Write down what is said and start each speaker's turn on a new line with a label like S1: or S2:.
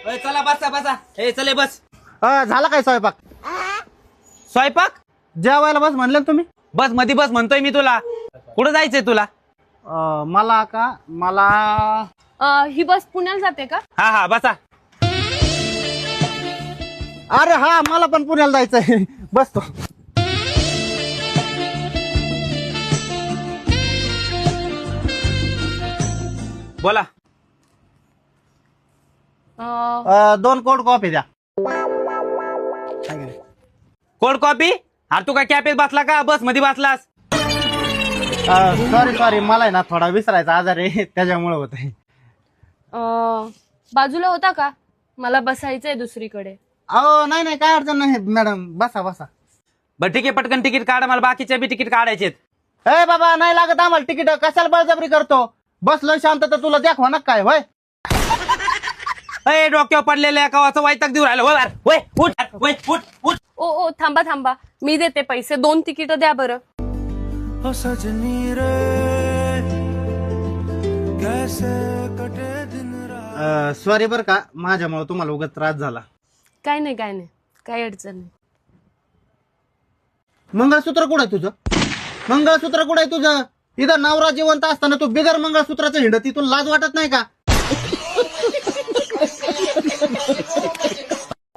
S1: चला बसा बसा. हे चले बस.
S2: झाला काय स्वयंपाक?
S1: स्वयंपाक
S2: जेवायला बस म्हणले ना तुम्ही.
S1: बस मधी बस म्हणतोय मी तुला. कुठं जायचंय तुला?
S2: मला
S3: ही बस पुण्याला जाते का?
S1: हा हा बसा.
S2: अरे हा मला पण पुण्याला जायचंय. बसतो.
S1: बोला.
S2: 2 कोल्ड कॉफी द्या.
S1: Cold coffee? अरे तू काय कॅफेत बसला का बस मध्ये बसलास?
S2: सॉरी मला आहे ना थोडा विसरायचा आजार आहे त्याच्यामुळे होत आहे.
S3: बाजूला होता का? मला बसायचंय दुसरीकडे.
S2: नाही काय अडचण नाही मॅडम. बसा बसा.
S1: बरं ठीक आहे पटकन तिकीट काढा. मला बाकीचे बी तिकीट काढायचे.
S2: ए बाबा नाही लागत आम्हाला तिकीट. कशाला बळजबरी करतो? बसलो शांत तर तुला दाखवा ना काय होय.
S1: अय डोक्यावर पडलेल्या कवाचं वैताग देऊ राहिलं. होय उठ उठ उठ.
S3: ओ थांबा मी देते पैसे. 2 तिकीट द्या बरं.
S2: सॉरी बर का माझ्यामुळे तुम्हाला उगाच त्रास झाला.
S3: काय नाही काही अडचण नाही.
S2: मंगळसूत्र कुठं आहे तुझं? मंगळसूत्र कुठं आहे तुझं? इथं नवरा जिवंत असताना तू बिगर मंगळसूत्राचं हिंड तिथून लाज वाटत नाही का?